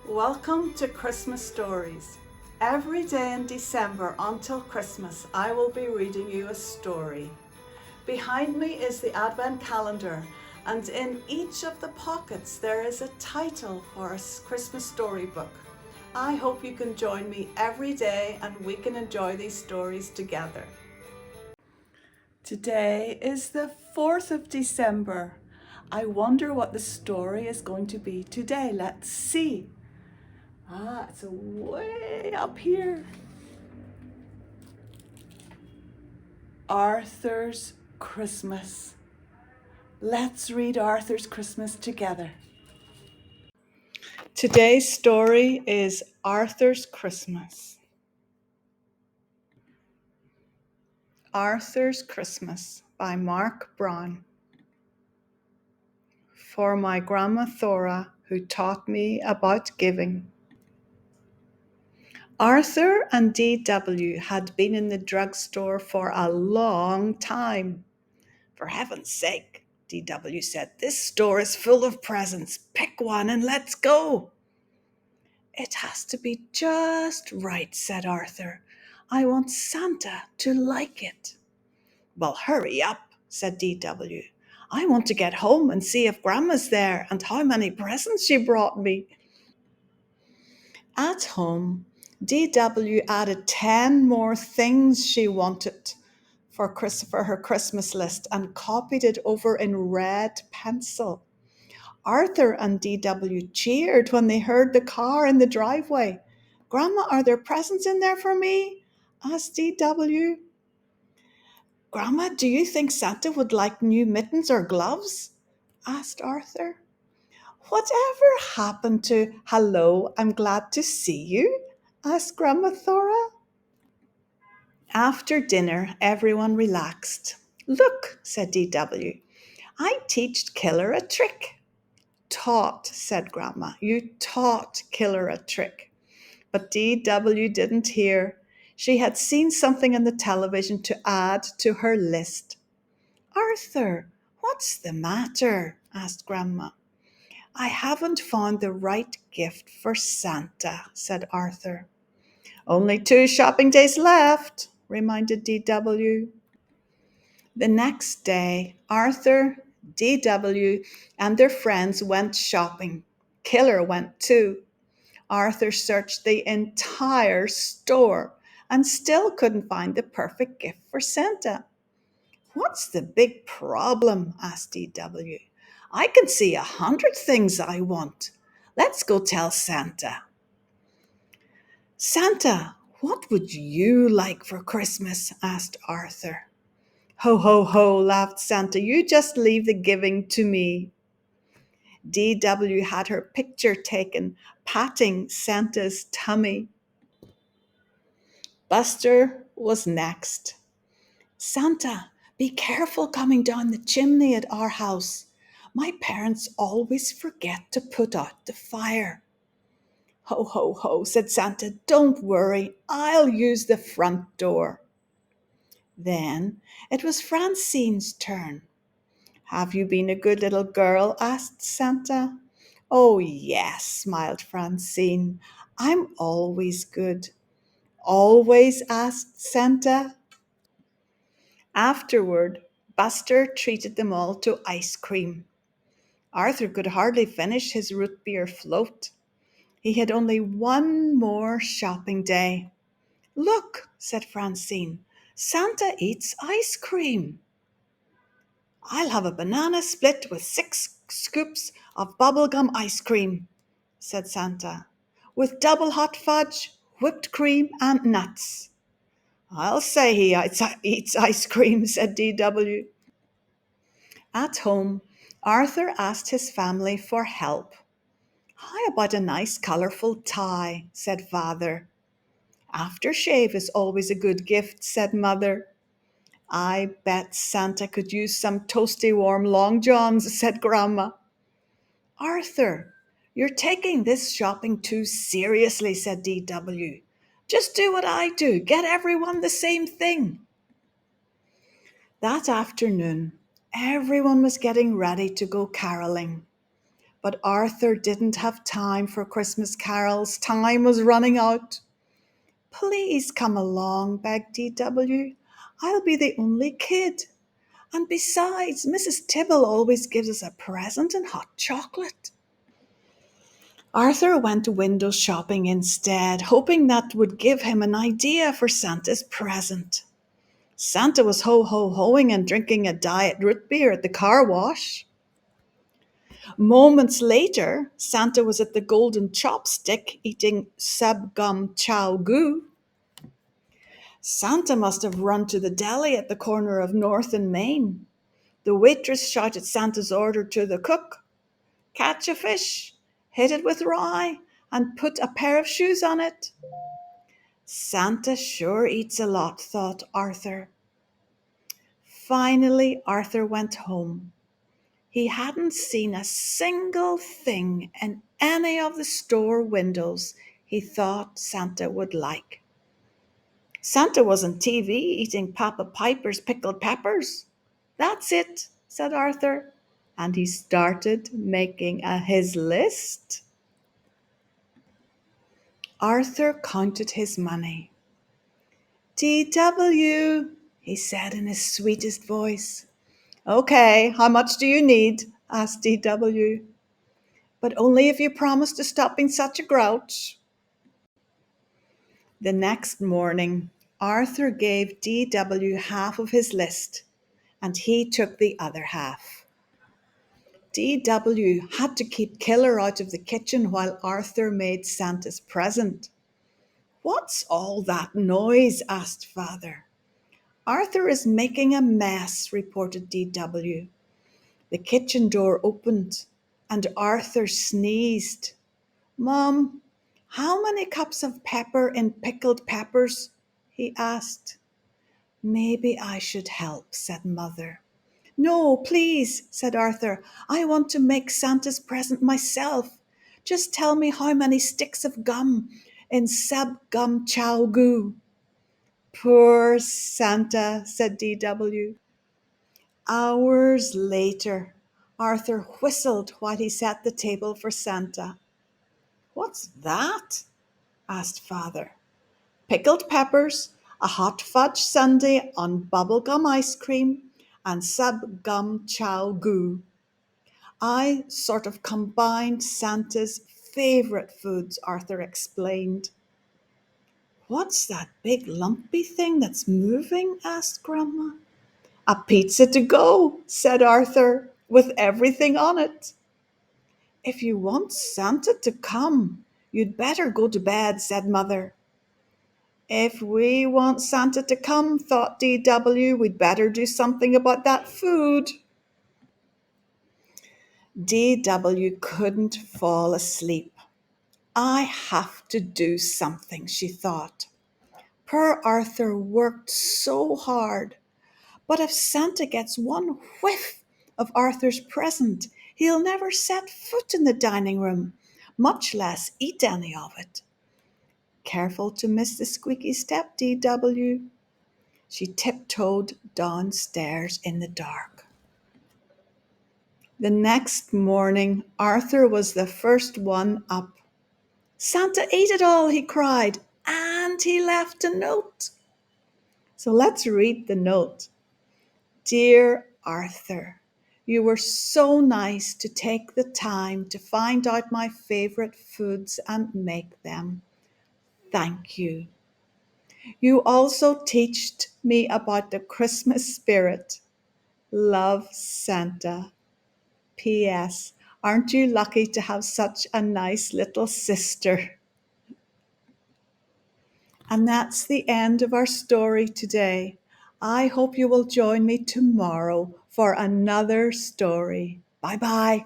Welcome to Christmas Stories. Every day in December until Christmas, I will be reading you a story. Behind me is the Advent calendar, and in each of the pockets there is a title for a Christmas storybook. I hope you can join me every day and we can enjoy these stories together. Today is the 4th of December. I wonder what the story is going to be today. Let's see. It's way up here. Arthur's Christmas. Let's read Arthur's Christmas together. Today's story is Arthur's Christmas. Arthur's Christmas by Mark Brown. For my Grandma Thora, who taught me about giving. Arthur and D.W. had been in the drugstore for a long time. For heaven's sake, D.W. said, this store is full of presents. Pick one and let's go. It has to be just right, said Arthur. I want Santa to like it. Well, hurry up, said D.W. I want to get home and see if Grandma's there and how many presents she brought me. At home, D.W. added 10 more things she wanted for her Christmas list and copied it over in red pencil. Arthur and D.W. cheered when they heard the car in the driveway. Grandma, are there presents in there for me? Asked D.W. Grandma, do you think Santa would like new mittens or gloves? Asked Arthur. Whatever happened to hello, I'm glad to see you? Asked Grandma Thora. After dinner, everyone relaxed. Look, said D.W. I teached Killer a trick. Taught, said Grandma. You taught Killer a trick. But D.W. didn't hear. She had seen something on the television to add to her list. Arthur, what's the matter? Asked Grandma. I haven't found the right gift for Santa, said Arthur. Only 2 shopping days left, reminded D.W. The next day, Arthur, D.W., and their friends went shopping. Killer went too. Arthur searched the entire store and still couldn't find the perfect gift for Santa. What's the big problem? Asked D.W. I can see 100 things I want. Let's go tell Santa. Santa, what would you like for Christmas? Asked Arthur. Ho, ho, ho, laughed Santa. You just leave the giving to me. D.W. had her picture taken, patting Santa's tummy. Buster was next. Santa, be careful coming down the chimney at our house. My parents always forget to put out the fire. Ho, ho, ho, said Santa. Don't worry, I'll use the front door. Then it was Francine's turn. Have you been a good little girl? Asked Santa. Oh, yes, smiled Francine. I'm always good. Always? Asked Santa. Afterward, Buster treated them all to ice cream. Arthur could hardly finish his root beer float. He had only one more shopping day. Look, said Francine, Santa eats ice cream. I'll have a banana split with 6 scoops of bubblegum ice cream, said Santa, with double hot fudge, whipped cream, and nuts. I'll say he eats ice cream, said D.W. At home, Arthur asked his family for help. How about a nice colourful tie, said Father. Aftershave is always a good gift, said Mother. I bet Santa could use some toasty warm long johns, said Grandma. Arthur, you're taking this shopping too seriously, said D.W. Just do what I do, get everyone the same thing. That afternoon, everyone was getting ready to go caroling. But Arthur didn't have time for Christmas carols. Time was running out. Please come along, begged DW. I'll be the only kid. And besides, Mrs. Tibble always gives us a present and hot chocolate. Arthur went window shopping instead, hoping that would give him an idea for Santa's present. Santa was ho-ho-hoing and drinking a diet root beer at the car wash. Moments later, Santa was at the Golden Chopstick eating sub gum chow goo. Santa must have run to the deli at the corner of North and Main. The waitress shouted Santa's order to the cook. Catch a fish, hit it with rye, and put a pair of shoes on it. Santa sure eats a lot, thought Arthur. Finally, Arthur went home. He hadn't seen a single thing in any of the store windows he thought Santa would like. Santa was on TV eating Papa Piper's pickled peppers. That's it, said Arthur, and he started making his list. Arthur counted his money. DW, he said in his sweetest voice. Okay, how much do you need? Asked DW. But only if you promise to stop being such a grouch. The next morning, Arthur gave DW half of his list, and he took the other half. DW had to keep Killer out of the kitchen while Arthur made Santa's present. What's all that noise? Asked Father. Arthur is making a mess, reported DW. The kitchen door opened and Arthur sneezed. Mom, how many cups of pepper in pickled peppers? He asked. Maybe I should help, said Mother. No, please, said Arthur. I want to make Santa's present myself. Just tell me how many sticks of gum in sub gum chow goo. Poor Santa, said DW. Hours later, Arthur whistled while he set the table for Santa. What's that? Asked Father. Pickled peppers, a hot fudge sundae on bubblegum ice cream, and sub gum chow goo. I sort of combined Santa's favourite foods, Arthur explained. What's that big lumpy thing that's moving? Asked Grandma. A pizza to go, said Arthur, with everything on it. If you want Santa to come, you'd better go to bed, said Mother. If we want Santa to come, thought DW, we'd better do something about that food. DW couldn't fall asleep. I have to do something, she thought. Poor Arthur worked so hard. But if Santa gets one whiff of Arthur's present, he'll never set foot in the dining room, much less eat any of it. Careful to miss the squeaky step, DW. She tiptoed downstairs in the dark. The next morning, Arthur was the first one up. Santa ate it all, he cried, and he left a note. So let's read the note. Dear Arthur, you were so nice to take the time to find out my favorite foods and make them. Thank you. You also taught me about the Christmas spirit. Love, Santa. P.S. Aren't you lucky to have such a nice little sister? And that's the end of our story today. I hope you will join me tomorrow for another story. Bye-bye.